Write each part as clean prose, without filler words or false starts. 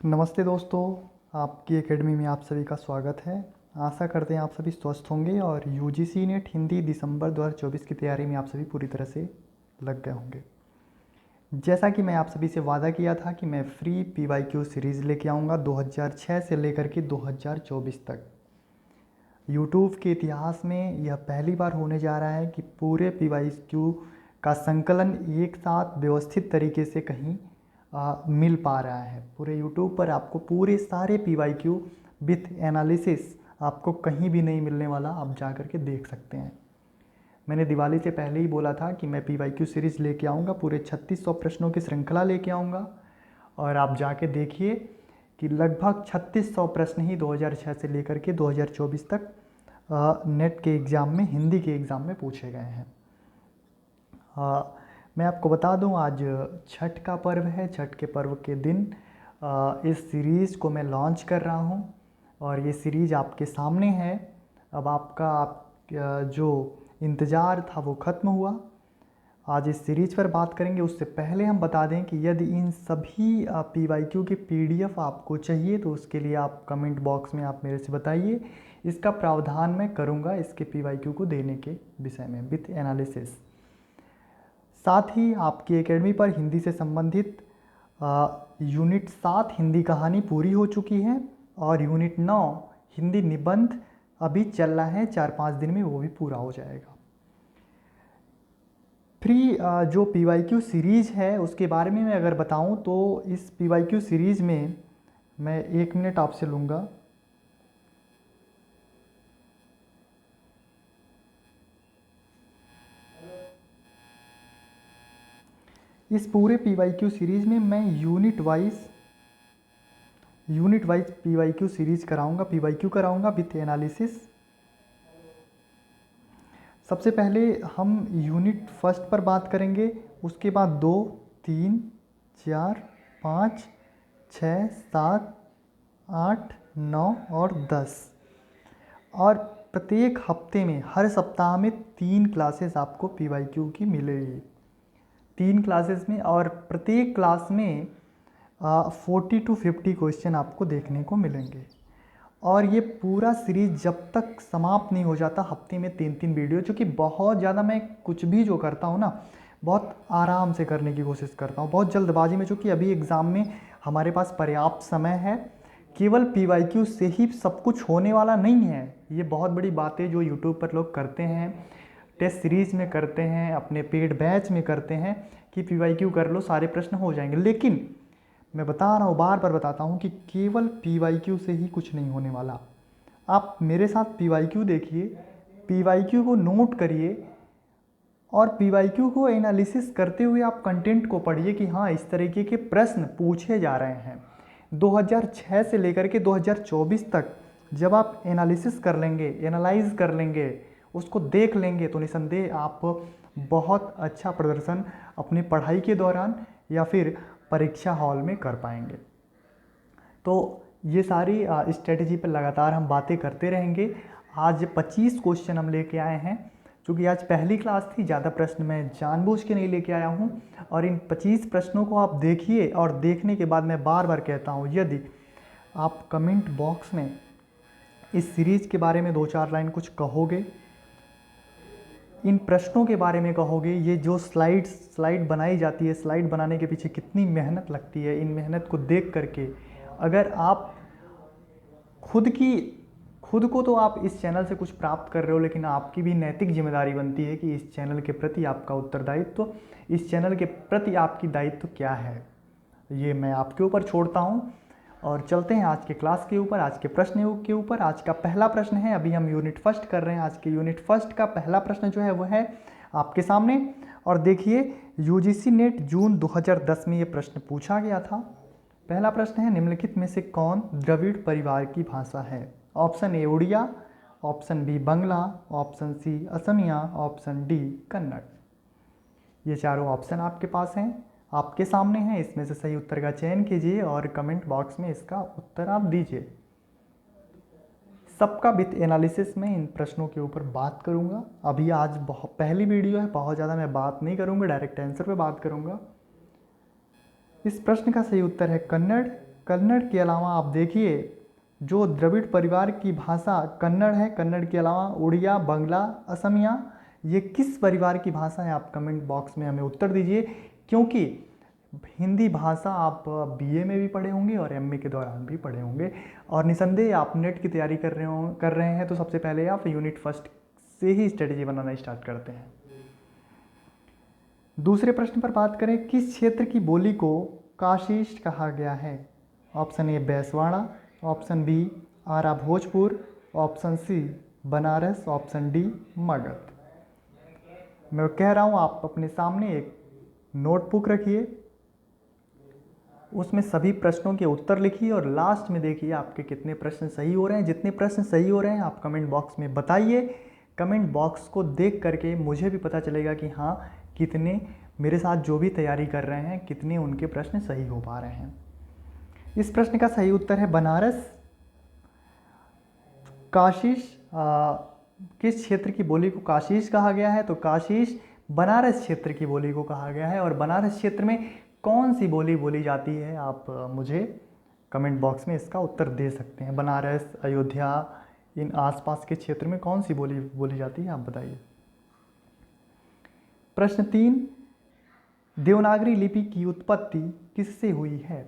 नमस्ते दोस्तों, आपकी एकेडमी में आप सभी का स्वागत है। आशा करते हैं आप सभी स्वस्थ होंगे और यूजीसी नेट हिंदी दिसंबर 2024 की तैयारी में आप सभी पूरी तरह से लग गए होंगे। जैसा कि मैं आप सभी से वादा किया था कि मैं फ्री पीवाईक्यू सीरीज़ लेके आऊँगा 2006 से लेकर के 2024 तक। यूट्यूब के इतिहास में यह पहली बार होने जा रहा है कि पूरे पीवाईक्यू का संकलन एक साथ व्यवस्थित तरीके से कहीं मिल पा रहा है। पूरे यूट्यूब पर आपको पूरे सारे पीवाईक्यू विथ एनालिसिस आपको कहीं भी नहीं मिलने वाला, आप जा कर के देख सकते हैं। मैंने दिवाली से पहले ही बोला था कि मैं पीवाईक्यू सीरीज़ लेके आऊँगा, पूरे 3600 प्रश्नों की श्रृंखला लेके आऊँगा और आप जाके देखिए कि लगभग 3600 प्रश्न ही 2006 से लेकर के 2024 तक नेट के एग्ज़ाम में, हिंदी के एग्ज़ाम में पूछे गए हैं। मैं आपको बता दूं, आज छठ का पर्व है। छठ के पर्व के दिन इस सीरीज़ को मैं लॉन्च कर रहा हूं और ये सीरीज़ आपके सामने है। अब जो इंतज़ार था वो ख़त्म हुआ। आज इस सीरीज़ पर बात करेंगे। उससे पहले हम बता दें कि यदि इन सभी पीवाईक्यू की पीडीएफ आपको चाहिए तो उसके लिए आप कमेंट बॉक्स में आप मेरे से बताइए। इसका प्रावधान मैं करूँगा इसके पीवाईक्यू को देने के विषय में विथ एनालिसिस। साथ ही आपकी एकेडमी पर हिंदी से संबंधित यूनिट 7 हिंदी कहानी पूरी हो चुकी है और यूनिट 9 हिंदी निबंध अभी चल रहा है। 4-5 दिन में वो भी पूरा हो जाएगा। फ्री जो पीवाईक्यू सीरीज़ है उसके बारे में मैं अगर बताऊं तो इस पीवाईक्यू सीरीज़ में मैं 1 मिनट आपसे लूँगा। इस पूरे पीवाईक्यू सीरीज़ में मैं unit wise PYQ series PYQ कराऊंगा विथ एनालिसिस। सबसे पहले हम यूनिट फर्स्ट पर बात करेंगे, उसके बाद 2, 3, 4, 5, 6, 7, 8, 9 और 10 और प्रत्येक हफ्ते में, हर सप्ताह में 3 क्लासेस आपको पीवाईक्यू की मिलेगी। 3 क्लासेस में और प्रत्येक क्लास में 40 to 50 क्वेश्चन आपको देखने को मिलेंगे और ये पूरा सीरीज़ जब तक समाप्त नहीं हो जाता, हफ्ते में 3-3 वीडियो, जो कि बहुत ज़्यादा, मैं कुछ भी जो करता हूँ ना बहुत आराम से करने की कोशिश करता हूँ, बहुत जल्दबाजी में, चूँकि अभी एग्ज़ाम में हमारे पास पर्याप्त समय है। केवल पीवाईक्यू से ही सब कुछ होने वाला नहीं है। ये बहुत बड़ी बातें जो यूट्यूब पर लोग करते हैं, टेस्ट सीरीज़ में करते हैं, अपने पेड बैच में करते हैं कि पीवाईक्यू कर लो सारे प्रश्न हो जाएंगे, लेकिन मैं बता रहा हूँ, बार बार बताता हूँ कि केवल पीवाईक्यू से ही कुछ नहीं होने वाला। आप मेरे साथ पीवाईक्यू देखिए, पीवाईक्यू को नोट करिए और पीवाईक्यू को एनालिसिस करते हुए आप कंटेंट को पढ़िए कि हाँ, इस तरीके के प्रश्न पूछे जा रहे हैं। 2006 से लेकर के 2024 तक जब आप एनालिसिस कर लेंगे, एनालाइज कर लेंगे, उसको देख लेंगे, तो निसंदेह आप बहुत अच्छा प्रदर्शन अपनी पढ़ाई के दौरान या फिर परीक्षा हॉल में कर पाएंगे। तो ये सारी स्ट्रेटजी पर लगातार हम बातें करते रहेंगे। आज 25 क्वेश्चन हम लेके आए हैं। क्योंकि आज पहली क्लास थी, ज़्यादा प्रश्न मैं जानबूझ के नहीं लेके आया हूँ और इन 25 प्रश्नों को आप देखिए और देखने के बाद मैं बार बार कहता हूँ, यदि आप कमेंट बॉक्स में इस सीरीज़ के बारे में 2-4 लाइन कुछ कहोगे, इन प्रश्नों के बारे में कहोगे, ये जो स्लाइड बनाई जाती है, स्लाइड बनाने के पीछे कितनी मेहनत लगती है, इन मेहनत को देख करके अगर आप खुद को तो आप इस चैनल से कुछ प्राप्त कर रहे हो, लेकिन आपकी भी नैतिक जिम्मेदारी बनती है कि इस चैनल के प्रति आपका उत्तरदायित्व, इस चैनल के प्रति आपकी दायित्व क्या है, ये मैं आपके ऊपर छोड़ता हूँ। और चलते हैं आज के क्लास के ऊपर, आज के प्रश्न के ऊपर। आज का पहला प्रश्न है, अभी हम यूनिट फर्स्ट कर रहे हैं। आज के यूनिट फर्स्ट का पहला प्रश्न जो है वो है आपके सामने और देखिए, यूजीसी नेट जून 2010 में ये प्रश्न पूछा गया था। पहला प्रश्न है, निम्नलिखित में से कौन द्रविड़ परिवार की भाषा है? Option A Oriya, option B Bangla, option C Asamiya, option D Kannada. ये चारों ऑप्शन आपके पास हैं, आपके सामने हैं। इसमें से सही उत्तर का चयन कीजिए और कमेंट बॉक्स में इसका उत्तर आप दीजिए। सबका विथ एनालिसिस में इन प्रश्नों के ऊपर बात करूंगा। अभी आज बहुत पहली वीडियो है, बहुत ज़्यादा मैं बात नहीं करूंगा, डायरेक्ट आंसर पे बात करूंगा। इस प्रश्न का सही उत्तर है कन्नड़। कन्नड़ के अलावा आप देखिए जो द्रविड़ परिवार की भाषा कन्नड़ है, कन्नड़ के अलावा उड़िया, बंगला, असमिया, ये किस परिवार की भाषा है? आप कमेंट बॉक्स में हमें उत्तर दीजिए, क्योंकि हिंदी भाषा आप बीए में भी पढ़े होंगे और एमए के दौरान भी पढ़े होंगे, और निसंदेह आप नेट की तैयारी कर रहे हैं तो सबसे पहले आप यूनिट फर्स्ट से ही स्ट्रेटेजी बनाना स्टार्ट करते हैं। दूसरे प्रश्न पर बात करें, किस क्षेत्र की बोली को काशिश कहा गया है? Option A Baiswara, option B Ara Bhojpur, option C Banaras, option D Magadh. मैं कह रहा हूँ आप अपने सामने एक नोटबुक रखिए, उसमें सभी प्रश्नों के उत्तर लिखिए और लास्ट में देखिए आपके कितने प्रश्न सही हो रहे हैं। जितने प्रश्न सही हो रहे हैं आप कमेंट बॉक्स में बताइए। कमेंट बॉक्स को देख करके मुझे भी पता चलेगा कि हाँ, कितने मेरे साथ जो भी तैयारी कर रहे हैं कितने उनके प्रश्न सही हो पा रहे हैं। इस प्रश्न का सही उत्तर है बनारस। काशिश किस क्षेत्र की बोली को काशिश कहा गया है? तो काशिश बनारस क्षेत्र की बोली को कहा गया है। और बनारस क्षेत्र में कौन सी बोली बोली जाती है? आप मुझे कमेंट बॉक्स में इसका उत्तर दे सकते हैं। बनारस, अयोध्या, इन आसपास के क्षेत्र में कौन सी बोली बोली जाती है, आप बताइए। प्रश्न 3, देवनागरी लिपि की उत्पत्ति किससे हुई है?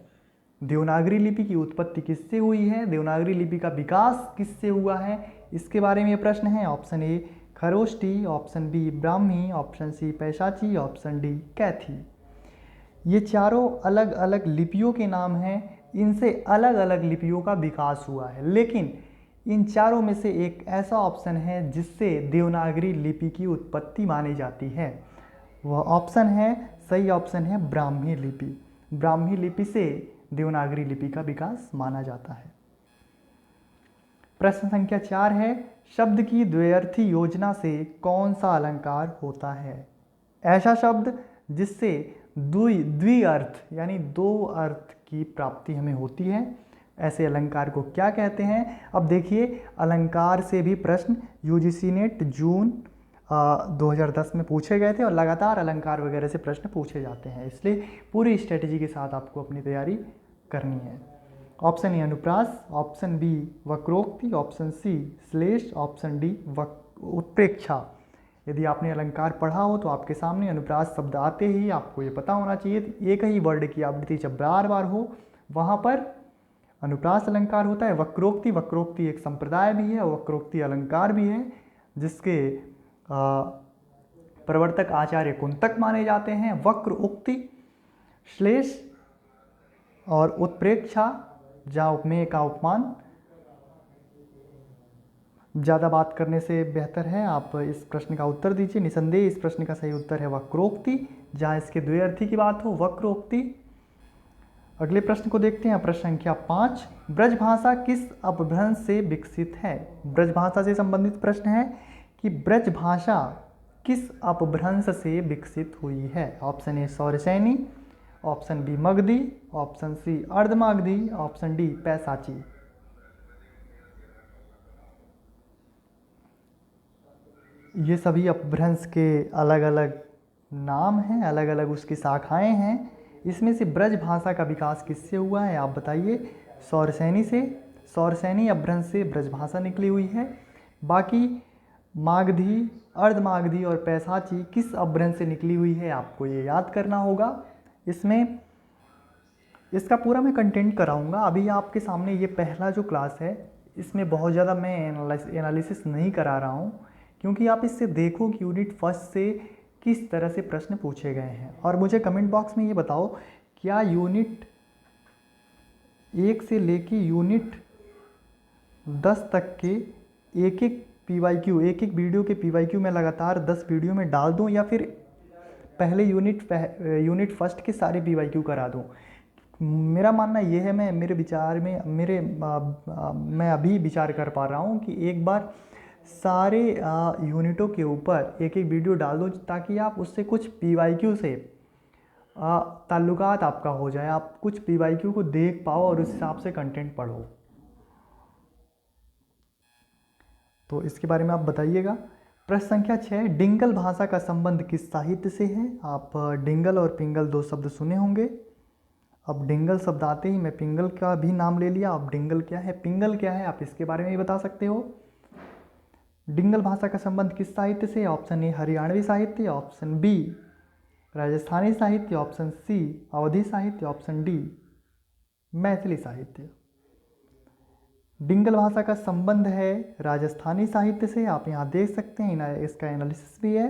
देवनागरी लिपि की उत्पत्ति किससे हुई है? देवनागरी लिपि का विकास किससे हुआ है? इसके बारे में ये प्रश्न है। Option A Kharoshthi, option B Brahmi, option C Paishachi, option D कैथी। ये चारों अलग अलग लिपियों के नाम हैं, इनसे अलग अलग लिपियों का विकास हुआ है, लेकिन इन चारों में से एक ऐसा ऑप्शन है जिससे देवनागरी लिपि की उत्पत्ति मानी जाती है। वह ऑप्शन है, सही ऑप्शन है ब्राह्मी लिपि। ब्राह्मी लिपि से देवनागरी लिपि का विकास माना जाता है। प्रश्न संख्या 4 है, शब्द की द्व्यर्थी योजना से कौन सा अलंकार होता है? ऐसा शब्द जिससे द्विअर्थ यानी दो अर्थ की प्राप्ति हमें होती है, ऐसे अलंकार को क्या कहते हैं? अब देखिए, अलंकार से भी प्रश्न यूजीसी नेट जून 2010 में पूछे गए थे और लगातार अलंकार वगैरह से प्रश्न पूछे जाते हैं, इसलिए पूरी स्ट्रेटेजी के साथ आपको अपनी तैयारी करनी है। ऑप्शन ए अनुप्रास, ऑप्शन बी वक्रोक्ति, ऑप्शन सी श्लेष, ऑप्शन डी उत्प्रेक्षा। यदि आपने अलंकार पढ़ा हो तो आपके सामने अनुप्रास शब्द आते ही आपको ये पता होना चाहिए, एक ही वर्ड की आवृत्ति जब बार बार हो वहाँ पर अनुप्रास अलंकार होता है। वक्रोक्ति, वक्रोक्ति एक संप्रदाय भी है, वक्रोक्ति अलंकार भी है, जिसके प्रवर्तक आचार्य कुंतक माने जाते हैं। वक्र उक्ति, श्लेष और उत्प्रेक्षा, जहाँ उपमेय का उपमान। ज़्यादा बात करने से बेहतर है आप इस प्रश्न का उत्तर दीजिए। निसंदेह इस प्रश्न का सही उत्तर है वक्रोक्ति, जहाँ इसके द्व्यर्थी की बात हो, वक्रोक्ति। अगले प्रश्न को देखते हैं, प्रश्न संख्या 5, ब्रजभाषा किस अपभ्रंश से विकसित है? ब्रजभाषा से संबंधित प्रश्न है कि ब्रजभाषा किस अपभ्रंश से विकसित हुई है? Option A Shauraseni, option B Magadhi, option C Ardhamagadhi, option D Paishachi. ये सभी अपभ्रंश के अलग अलग नाम हैं, अलग अलग उसकी शाखाएं हैं। इसमें से ब्रज भाषा का विकास किससे हुआ है, आप बताइए। सौरसैनी से, सौरसैनी अपभ्रंश से ब्रज भाषा निकली हुई है। बाकी मागधी, अर्धमागधी और पैसाची किस अपभ्रंश से निकली हुई है, आपको ये याद करना होगा। इसमें इसका पूरा मैं कंटेंट कराऊंगा। अभी आपके सामने ये पहला जो क्लास है, इसमें बहुत ज़्यादा मैं एनालिसिस नहीं करा रहा हूँ, क्योंकि आप इससे देखो कि यूनिट फर्स्ट से किस तरह से प्रश्न पूछे गए हैं। और मुझे कमेंट बॉक्स में ये बताओ, क्या यूनिट 1 से लेके यूनिट 10 तक के एक एक PYQ, एक एक वीडियो के PYQ में लगातार 10 वीडियो में डाल दूं, या फिर पहले यूनिट फर्स्ट के सारे PYQ करा दूं? मेरा मानना ये है, मेरे विचार में मैं अभी विचार कर पा रहा हूँ कि एक बार सारे यूनिटों के ऊपर एक एक वीडियो डाल दो, ताकि आप उससे कुछ PYQ से ताल्लुकात आपका हो जाए, आप कुछ PYQ को देख पाओ और उस हिसाब से कंटेंट पढ़ो। तो इसके बारे में आप बताइएगा। प्रश्न संख्या 6, डिंगल भाषा का संबंध किस साहित्य से है? आप डिंगल और पिंगल दो शब्द सुने होंगे। अब डिंगल शब्द आते ही मैं पिंगल का भी नाम ले लिया। अब डिंगल क्या है, पिंगल क्या है, आप इसके बारे में भी बता सकते हो। डिंगल भाषा का संबंध किस साहित्य से? ऑप्शन ए हरियाणवी साहित्य, ऑप्शन बी राजस्थानी साहित्य, ऑप्शन सी अवधी साहित्य, ऑप्शन डी मैथिली साहित्य। डिंगल भाषा का संबंध है राजस्थानी साहित्य से। आप यहाँ देख सकते हैं, इसका एनालिसिस भी है।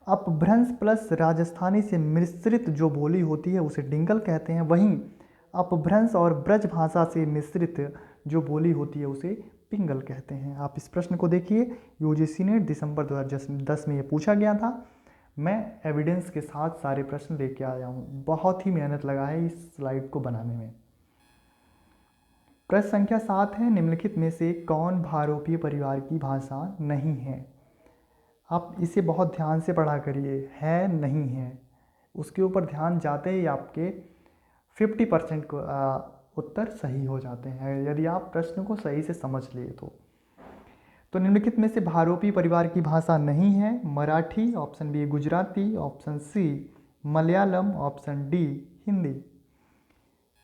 अपभ्रंश प्लस राजस्थानी से मिश्रित जो बोली होती है उसे डिंगल कहते हैं। वहीं अपभ्रंश और ब्रज भाषा से मिश्रित जो बोली होती है उसे पिंगल कहते हैं। आप इस प्रश्न को देखिए, यूजीसी ने दिसंबर 2010 में ये पूछा गया था। मैं एविडेंस के साथ सारे प्रश्न लेके आया हूँ। बहुत ही मेहनत लगा है इस स्लाइड को बनाने में। प्रश्न संख्या 7 है, निम्नलिखित में से कौन भारोपीय परिवार की भाषा नहीं है? आप इसे बहुत ध्यान से पढ़ा करिए, है नहीं है, उसके ऊपर ध्यान जाते ही आपके 50% को उत्तर सही हो जाते हैं, यदि आप प्रश्न को सही से समझ लिए तो निम्नलिखित में से भारोपी परिवार की भाषा नहीं है। Marathi, option B Gujarati, option C Malayalam, option D Hindi.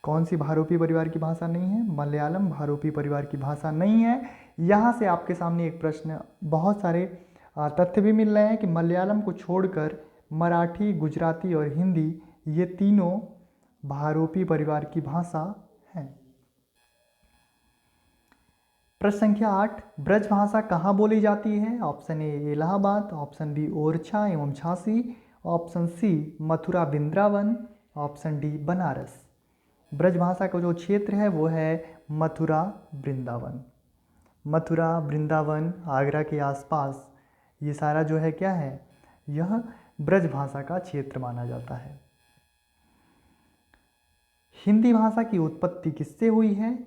कौन सी भारोपी परिवार की भाषा नहीं है? मलयालम भारोपी परिवार की भाषा नहीं है। यहाँ से आपके सामने एक प्रश्न, बहुत सारे तथ्य भी मिल रहे हैं कि मलयालम को छोड़कर मराठी, गुजराती और हिंदी ये तीनों भारोपी परिवार की भाषा हैं। प्रश्न संख्या 8, ब्रज भाषा कहाँ बोली जाती है? Option A Allahabad, option B Orchha एवं Jhansi, option C Mathura Vrindavan, option D Banaras. Braj भाषा का जो क्षेत्र है वो है मथुरा वृंदावन। मथुरा वृंदावन आगरा के आसपास ये सारा जो है क्या है, यह ब्रज भाषा का क्षेत्र माना जाता है। हिंदी भाषा की उत्पत्ति किससे हुई है?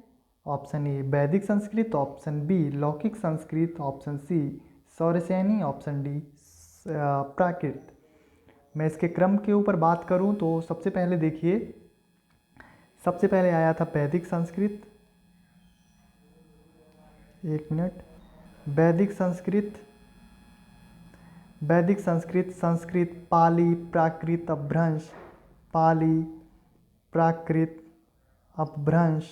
ऑप्शन ए वैदिक संस्कृत, ऑप्शन बी लौकिक Sanskrit, option C Shauraseni, option D Prakrit. मैं इसके क्रम के ऊपर बात करूं तो सबसे पहले देखिए, सबसे पहले आया था वैदिक संस्कृत। एक मिनट, वैदिक संस्कृत, वैदिक संस्कृत, संस्कृत, पाली, प्राकृत, अपभ्रंश, पाली, प्राकृत, अपभ्रंश,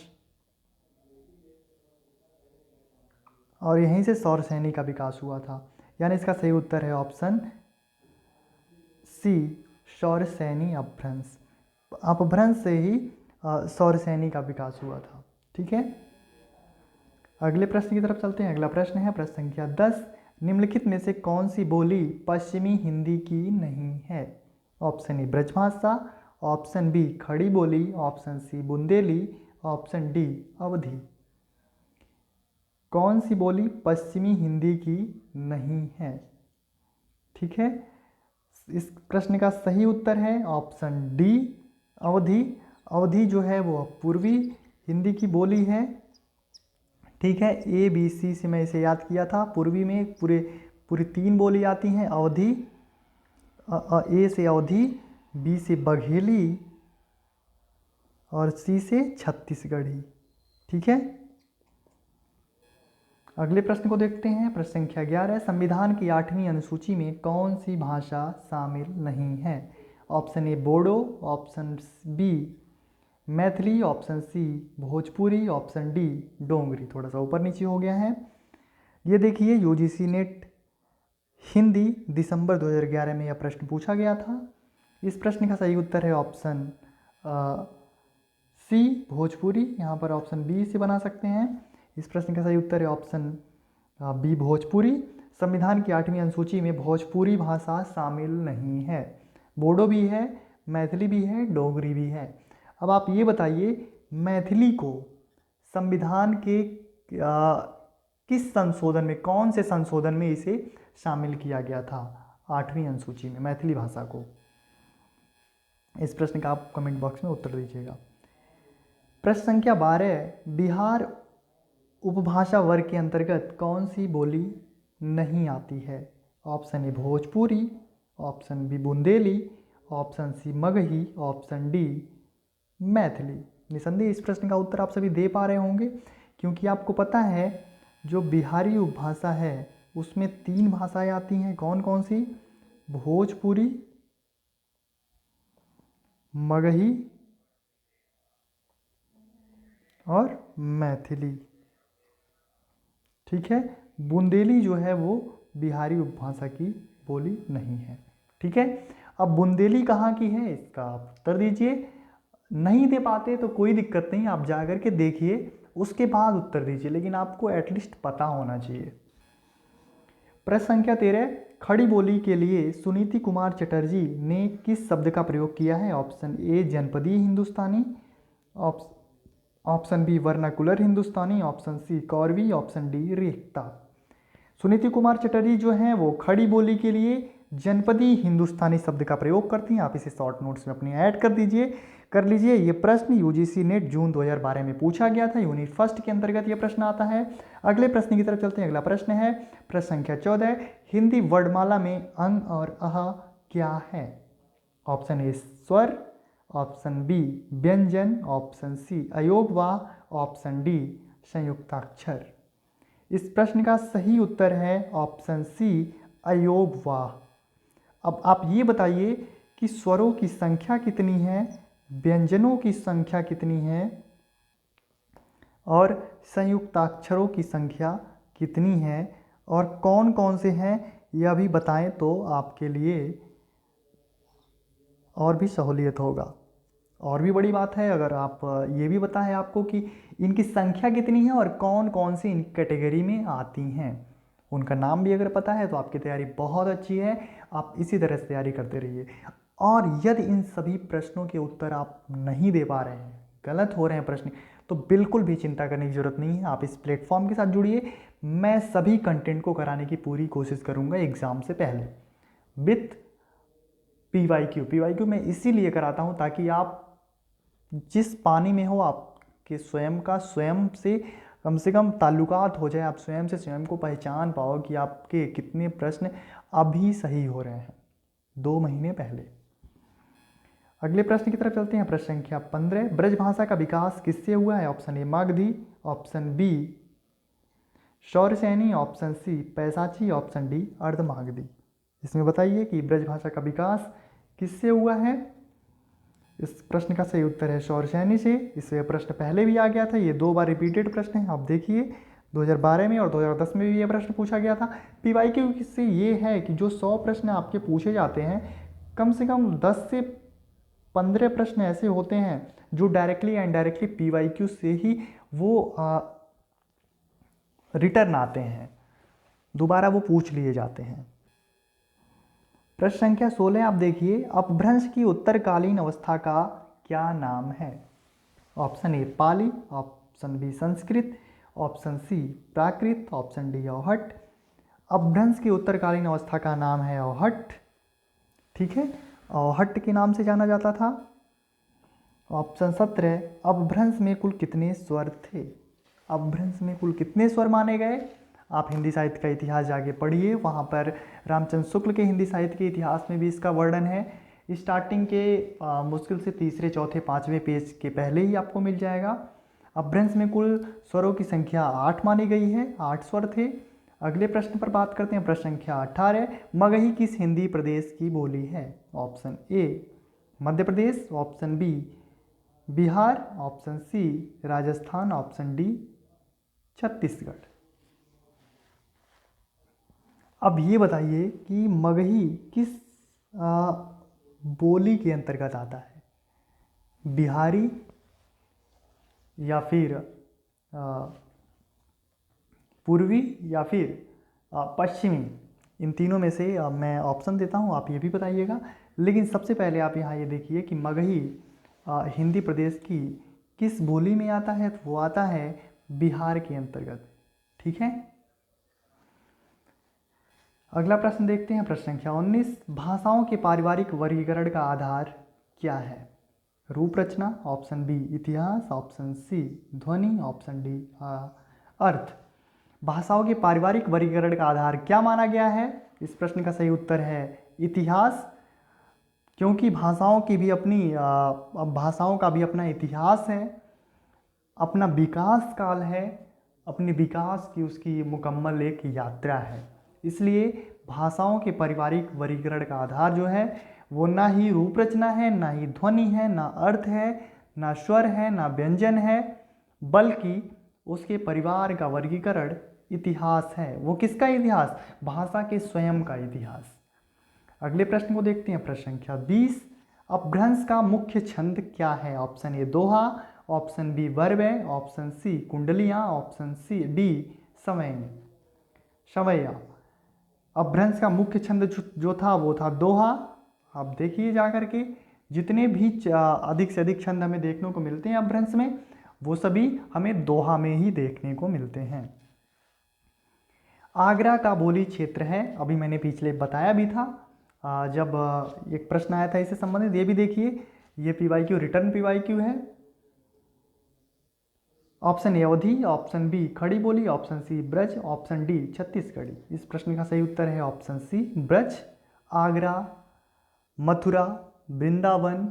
और यहीं से सौरसेनी का विकास हुआ था। यानी इसका सही उत्तर है ऑप्शन सी सौरसेनी अपभ्रंश। अपभ्रंश से ही सौरसेनी का विकास हुआ था। ठीक है, अगले प्रश्न की तरफ चलते हैं। अगला प्रश्न है प्रश्न संख्या 10, निम्नलिखित में से कौन सी बोली पश्चिमी हिंदी की नहीं है? Option A Brajbhasha, option B Khari Boli, option C Bundeli, option D Awadhi. कौन सी बोली पश्चिमी हिंदी की नहीं है? ठीक है, इस प्रश्न का सही उत्तर है ऑप्शन डी अवधी। अवधी जो है वो पूर्वी हिंदी की बोली है। ठीक है, ए बी सी से मैं इसे याद किया था। पूर्वी में पूरी 3 बोली आती हैं। अवधी, ए से अवधी, बी से बघेली और सी से छत्तीसगढ़ी। ठीक है, अगले प्रश्न को देखते हैं। प्रश्न संख्या 11, संविधान की 8वीं अनुसूची में कौन सी भाषा शामिल नहीं है? Option A Bodo, option B Maithili, option C Bhojpuri, option D Dogri. थोड़ा सा ऊपर नीचे हो गया है। ये देखिए, यूजीसी नेट हिंदी दिसंबर 2011 में यह प्रश्न पूछा गया था। इस प्रश्न का सही उत्तर है ऑप्शन सी भोजपुरी। यहाँ पर ऑप्शन बी से बना सकते हैं। इस प्रश्न का सही उत्तर है ऑप्शन बी भोजपुरी। संविधान की 8वीं अनुसूची में भोजपुरी भाषा शामिल नहीं है। बोडो भी है, मैथिली भी है, डोगरी भी है। अब आप ये बताइए, मैथिली को संविधान के किस संशोधन में, कौन से संशोधन में इसे शामिल किया गया था 8वीं अनुसूची में, मैथिली भाषा को? इस प्रश्न का आप कमेंट बॉक्स में उत्तर दीजिएगा। प्रश्न संख्या 12, बिहार उपभाषा वर्ग के अंतर्गत कौन सी बोली नहीं आती है? Option A Bhojpuri, option B Bundeli, option C Magahi, option D Maithili. निसंदेह इस प्रश्न का उत्तर आप सभी दे पा रहे होंगे, क्योंकि आपको पता है जो बिहारी उपभाषा है उसमें 3 भाषाएं आती हैं। कौन कौन सी? भोजपुरी, मगही और मैथिली। ठीक है, बुंदेली जो है वो बिहारी उपभाषा की बोली नहीं है। ठीक है, अब बुंदेली कहाँ की है इसका आप उत्तर दीजिए। नहीं दे पाते तो कोई दिक्कत नहीं, आप जा कर के देखिए उसके बाद उत्तर दीजिए, लेकिन आपको एटलीस्ट पता होना चाहिए। प्रश्न संख्या 13, खड़ी बोली के लिए सुनीति कुमार चटर्जी ने किस शब्द का प्रयोग किया है? ऑप्शन ए जनपदीय हिंदुस्तानी, ऑप्शन बी वर्नाकुलर हिंदुस्तानी, option C कौरवी, option D रेखता। Suniti Kumar Chatterjee जो हैं वो खड़ी बोली के लिए जनपदी हिंदुस्तानी शब्द का प्रयोग करती हैं। आप इसे शॉर्ट नोट्स में अपनी ऐड कर लीजिए। ये प्रश्न यूजीसी नेट जून 2012 में पूछा गया था, यूनिट फर्स्ट के अंतर्गत ये प्रश्न आता है। अगले प्रश्न की तरफ चलते हैं। अगला प्रश्न है प्रश्न संख्या 14, हिंदी वर्णमाला में अंग और अह क्या है? ऑप्शन ए स्वर, ऑप्शन बी व्यंजन, ऑप्शन सी अयोगवाह, ऑप्शन डी संयुक्ताक्षर। इस प्रश्न का सही उत्तर है ऑप्शन सी अयोगवाह। अब आप ये बताइए कि स्वरों की संख्या कितनी है, व्यंजनों की संख्या कितनी है और संयुक्ताक्षरों की संख्या कितनी है और कौन कौन से हैं, यह भी बताएं तो आपके लिए और भी सहूलियत होगा। और भी बड़ी बात है अगर आप ये भी बताएं आपको कि इनकी संख्या कितनी है और कौन कौन सी इन कैटेगरी में आती हैं, उनका नाम भी अगर पता है तो आपकी तैयारी बहुत अच्छी है। आप इसी तरह से तैयारी करते रहिए। और यदि इन सभी प्रश्नों के उत्तर आप नहीं दे पा रहे हैं, गलत हो रहे हैं प्रश्न, तो बिल्कुल भी चिंता करने की ज़रूरत नहीं है। आप इस प्लेटफॉर्म के साथ जुड़िए। मैं सभी कंटेंट को कराने की पूरी कोशिश करूँगा एग्ज़ाम से पहले विथ PYQ। मैं इसीलिए कराता हूँ ताकि आप जिस पानी में हो आपके स्वयं का स्वयं से कम ताल्लुकात हो जाए, आप स्वयं से स्वयं को पहचान पाओ कि आपके कितने प्रश्न अभी सही हो रहे हैं 2 महीने पहले। अगले प्रश्न की तरफ चलते हैं। प्रश्न संख्या 15, ब्रज भाषा का विकास किससे हुआ है? Option A Magadhi, option B Shauraseni, option C Paisachi, option D Ardhamagadhi. इसमें बताइए कि ब्रज भाषा का विकास किससे हुआ है? इस प्रश्न का सही उत्तर है शौरसेनी से। इससे प्रश्न पहले भी आ गया था, ये 2 बार रिपीटेड प्रश्न है। आप देखिए 2012 में और 2010 में भी ये प्रश्न पूछा गया था। PYQ से ये है कि जो 100 प्रश्न आपके पूछे जाते हैं, कम से कम 10 से 15 प्रश्न ऐसे होते हैं जो डायरेक्टली या इनडायरेक्टली PYQ से ही वो रिटर्न आते हैं, दोबारा वो पूछ लिए जाते हैं। प्रश्न संख्या 16 आप देखिए, अपभ्रंश की उत्तरकालीन अवस्था का क्या नाम है? Option A Pali, option B Sanskrit, option C Prakrit, option D Avahatta. Apabhramsha की उत्तरकालीन अवस्था का नाम है अवहट्ट। ठीक है, अवहट्ट के नाम से जाना जाता था। ऑप्शन 17, अपभ्रंश में कुल कितने स्वर थे? अपभ्रंश में कुल कितने स्वर माने गए? आप हिंदी साहित्य का इतिहास जाके पढ़िए, वहाँ पर रामचंद्र शुक्ल के हिंदी साहित्य के इतिहास में भी इसका वर्णन है। स्टार्टिंग के मुश्किल से तीसरे चौथे 5वें पेज के पहले ही आपको मिल जाएगा। अपभ्रंश में कुल स्वरों की संख्या 8 मानी गई है, 8 स्वर थे। अगले प्रश्न पर बात करते हैं। प्रश्न संख्या 18, मगही किस हिंदी प्रदेश की बोली है? Option A Madhya Pradesh, option B Bihar, option C Rajasthan, option D Chhattisgarh. अब ये बताइए कि मगही किस बोली के अंतर्गत आता है? बिहारी या फिर पूर्वी या फिर पश्चिमी? इन तीनों में से मैं ऑप्शन देता हूँ, आप ये भी बताइएगा। लेकिन सबसे पहले आप यहाँ ये देखिए कि मगही हिंदी प्रदेश की किस बोली में आता है? तो वो आता है बिहार के अंतर्गत। ठीक है, अगला प्रश्न देखते हैं। प्रश्न संख्या 19, भाषाओं के पारिवारिक वर्गीकरण का आधार क्या है? रूप रचना, ऑप्शन बी इतिहास, ऑप्शन सी ध्वनि, ऑप्शन डी अर्थ। भाषाओं के पारिवारिक वर्गीकरण का आधार क्या माना गया है? इस प्रश्न का सही उत्तर है इतिहास, क्योंकि भाषाओं का भी अपना इतिहास है, अपना विकास काल है, अपने विकास की उसकी मुकम्मल एक यात्रा है। इसलिए भाषाओं के पारिवारिक वर्गीकरण का आधार जो है वो ना ही रूप रचना है, ना ही ध्वनि है, ना अर्थ है, ना स्वर है, ना व्यंजन है, बल्कि उसके परिवार का वर्गीकरण इतिहास है। वो किसका इतिहास? भाषा के स्वयं का इतिहास। अगले प्रश्न को देखते हैं, प्रश्न संख्या 20। अपभ्रंश का मुख्य छंद क्या है? ऑप्शन ए दोहा, ऑप्शन बी वर्ब है, ऑप्शन सी कुंडलियां, ऑप्शन सी डी सवैया। अपभ्रंश का मुख्य छंद जो था वो था दोहा। आप देखिए जा करके जितने भी अधिक से अधिक छंद हमें देखने को मिलते हैं अपभ्रंश में, वो सभी हमें दोहा में ही देखने को मिलते हैं। आगरा का बोली क्षेत्र है, अभी मैंने पिछले बताया भी था जब एक प्रश्न आया था इससे संबंधित। ये भी देखिए, ये पीवाईक्यू रिटर्न पीवाईक्यू है। Option A Awadhi, option B Khari Boli, option C Braj, option D Chhattisgarhi. इस प्रश्न का सही उत्तर है ऑप्शन सी ब्रज। आगरा, मथुरा, वृंदावन,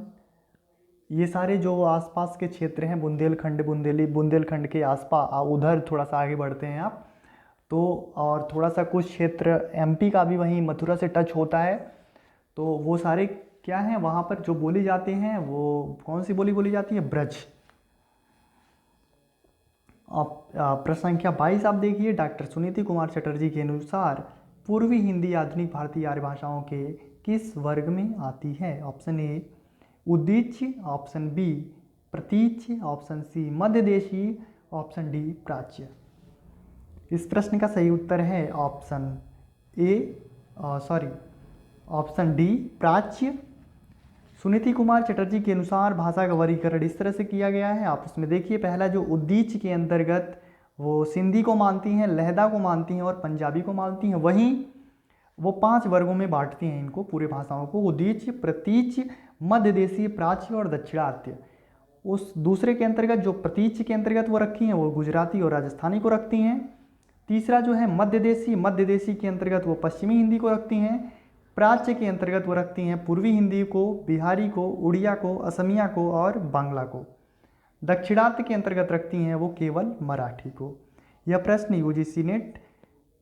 ये सारे जो आसपास के क्षेत्र हैं, बुंदेलखंड के आसपास, उधर थोड़ा सा आगे बढ़ते हैं आप तो, और थोड़ा सा कुछ क्षेत्र एमपी का भी वहीं मथुरा से टच होता है, तो वो सारे क्या हैं, वहाँ पर जो बोली जाते हैं वो कौन सी बोली बोली जाती है? ब्रज। प्रश्न संख्या 22 आप देखिए, डॉक्टर सुनीति कुमार चटर्जी के अनुसार पूर्वी हिंदी आधुनिक भारतीय आर्य भाषाओं के किस वर्ग में आती है? ऑप्शन ए उद्दीच्य, ऑप्शन बी प्रतीच्य, ऑप्शन सी मध्य देशी, ऑप्शन डी प्राच्य। इस प्रश्न का सही उत्तर है ऑप्शन ऑप्शन डी प्राच्य। सुनीति कुमार चटर्जी के अनुसार भाषा का वर्गीकरण इस तरह से किया गया है। आप उसमें देखिए, पहला जो उद्दीच्य के अंतर्गत वो सिंधी को मानती हैं, लहदा को मानती हैं और पंजाबी को मानती हैं। वहीं वो 5 वर्गों में बांटती हैं इनको, पूरे भाषाओं को, उद्दीच्य, प्रतीच्य, मध्य देशीय, प्राच्य और दक्षिणात्य। उस दूसरे के अंतर्गत जो प्रतीच्य के अंतर्गत वो रखी हैं वो गुजराती और राजस्थानी को रखती हैं। तीसरा जो है मध्य देशी के अंतर्गत वो पश्चिमी हिंदी को रखती हैं। प्राच्य के अंतर्गत वो रखती हैं पूर्वी हिंदी को, बिहारी को, उड़िया को, असमिया को और बांग्ला को। दक्षिणात्य के अंतर्गत रखती हैं वो केवल मराठी को। यह प्रश्न यूजीसी नेट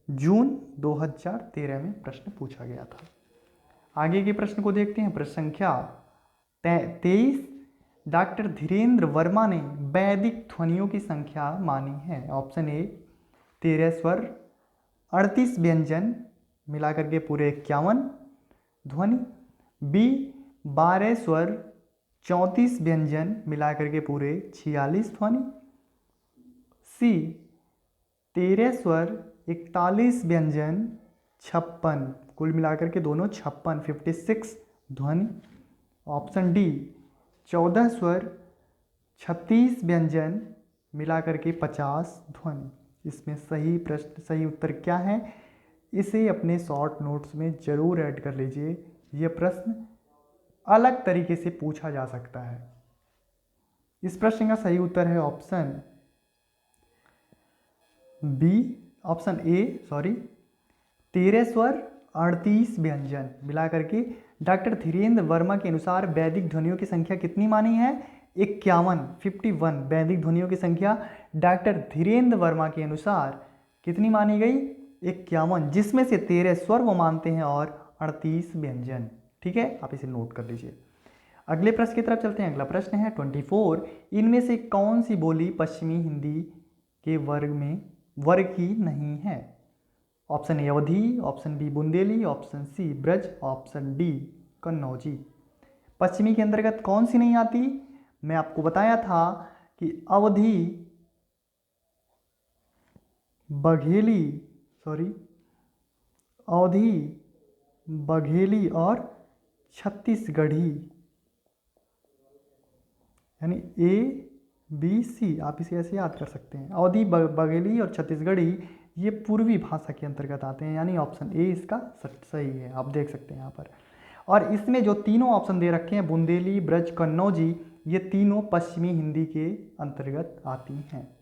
जून 2013 में प्रश्न पूछा गया था। आगे के प्रश्न को देखते हैं, प्रश्न संख्या 23। डॉक्टर धीरेन्द्र वर्मा ने वैदिक ध्वनियों की संख्या मानी है। ऑप्शन ए 13 स्वर, 38 व्यंजन मिलाकर के पूरे 51 ध्वनि, बी 12 स्वर, 34 व्यंजन मिलाकर के पूरे 46 ध्वनि, सी 13 स्वर, 41 व्यंजन, 56 कुल मिलाकर के दोनों 56 दध्वनि, ऑप्शन डी 14 स्वर, 36 व्यंजन मिलाकर के 50 ध्वनि। इसमें सही उत्तर क्या है? इसे अपने शॉर्ट नोट्स में जरूर ऐड कर लीजिए। यह प्रश्न अलग तरीके से पूछा जा सकता है। इस प्रश्न का सही उत्तर है ऑप्शन ए 13 स्वर 38 व्यंजन मिलाकर के डॉक्टर धीरेन्द्र वर्मा के अनुसार वैदिक ध्वनियों की संख्या कितनी मानी है? 51 वैदिक ध्वनियों की संख्या डॉक्टर धीरेन्द्र वर्मा के अनुसार कितनी मानी गई? 51, जिसमें से 13 स्वर वो मानते हैं और 38 व्यंजन। ठीक है, आप इसे नोट कर लीजिए। अगले प्रश्न की तरफ चलते हैं। अगला प्रश्न है 24। इनमें से कौन सी बोली पश्चिमी हिंदी के वर्ग की नहीं है? Option A Awadhi, option B Bundeli, option C Braj, option D Kannauji. पश्चिमी के अंतर्गत कौन सी नहीं आती? मैं आपको बताया था कि अवधी, बघेली और छत्तीसगढ़ी, यानी ABC, आप इसे ऐसे याद कर सकते हैं। अवधी, बघेली और छत्तीसगढ़ी ये पूर्वी भाषा के अंतर्गत आते हैं, यानी ऑप्शन ए इसका सही है। आप देख सकते हैं यहाँ पर। और इसमें जो तीनों ऑप्शन दे रखे हैं, बुंदेली, ब्रज, कन्नौजी, ये तीनों पश्चिमी हिंदी के अंतर्गत आती हैं।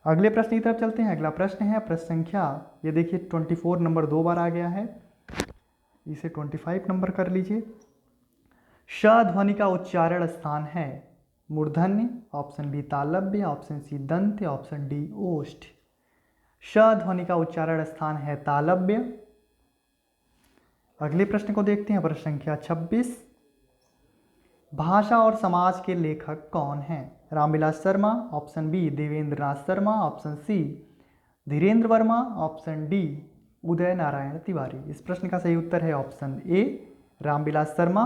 अगले प्रश्न की तरफ चलते हैं। अगला प्रश्न है प्रश्न संख्या, ये देखिए 24 नंबर 2 बार आ गया है, इसे 25 नंबर कर लीजिए। श ध्वनि का उच्चारण स्थान है मूर्धन्य, ऑप्शन बी तालव्य, ऑप्शन सी दंत, ऑप्शन डी ओष्ठ। श ध्वनि का उच्चारण स्थान है तालव्य। अगले प्रश्न को देखते हैं, प्रश्न संख्या 26। भाषा और समाज के लेखक कौन हैं? Ramvilas Sharma, option B Devendra Nath Sharma, option C Dhirendra Varma, option D Uday Narayan Tiwari. इस प्रश्न का सही उत्तर है ऑप्शन ए रामविलास शर्मा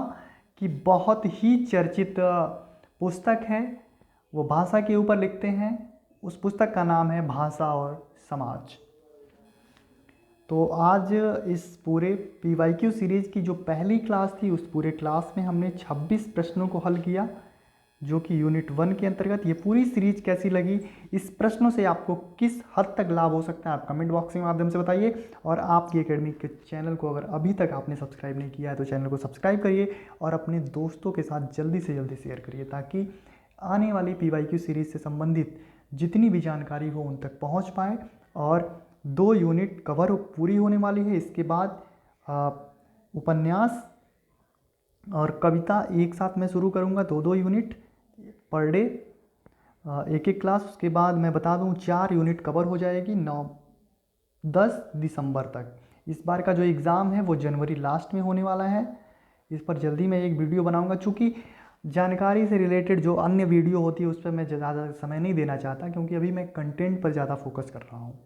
की बहुत ही चर्चित पुस्तक है, वो भाषा के ऊपर लिखते हैं। उस पुस्तक का नाम है भाषा और समाज। तो आज इस पूरे PYQ सीरीज़ की जो पहली क्लास थी, उस पूरे क्लास में हमने 26 प्रश्नों को हल किया, जो कि यूनिट 1 के अंतर्गत। ये पूरी सीरीज कैसी लगी, इस प्रश्नों से आपको किस हद तक लाभ हो सकता है, आप कमेंट बॉक्स के माध्यम से बताइए। और आपकी एकेडमी के चैनल को अगर अभी तक आपने सब्सक्राइब नहीं किया है तो चैनल को सब्सक्राइब करिए और अपने दोस्तों के साथ जल्दी से जल्दी शेयर करिए, ताकि आने वाली PYQ सीरीज से संबंधित जितनी भी जानकारी हो उन तक पहुँच पाए। और 2 यूनिट कवर पूरी होने वाली है। इसके बाद उपन्यास और कविता एक साथ मैं शुरू करूँगा, 2-2 यूनिट पर डे, एक एक क्लास। उसके बाद मैं बता दूं 4 यूनिट कवर हो जाएगी 9-10 दिसंबर तक। इस बार का जो एग्ज़ाम है वो जनवरी लास्ट में होने वाला है। इस पर जल्दी मैं एक वीडियो बनाऊंगा, चूँकि जानकारी से रिलेटेड जो अन्य वीडियो होती है उस पर मैं ज़्यादा समय नहीं देना चाहता, क्योंकि अभी मैं कंटेंट पर ज़्यादा फोकस कर रहा हूँ।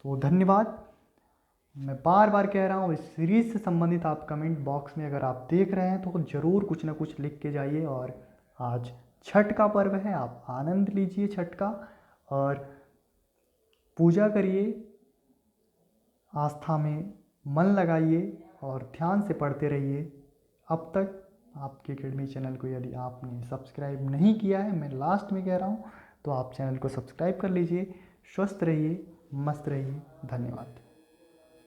तो धन्यवाद। मैं बार बार कह रहा हूँ, इस सीरीज़ से संबंधित आप कमेंट बॉक्स में अगर आप देख रहे हैं तो ज़रूर कुछ ना कुछ लिख के जाइए। और आज छठ का पर्व है, आप आनंद लीजिए छठ का और पूजा करिए, आस्था में मन लगाइए और ध्यान से पढ़ते रहिए। अब तक आपके एकेडमी चैनल को यदि आपने सब्सक्राइब नहीं किया है, मैं लास्ट में कह रहा हूँ, तो आप चैनल को सब्सक्राइब कर लीजिए। स्वस्थ रहिए, मस्त रहिए। धन्यवाद।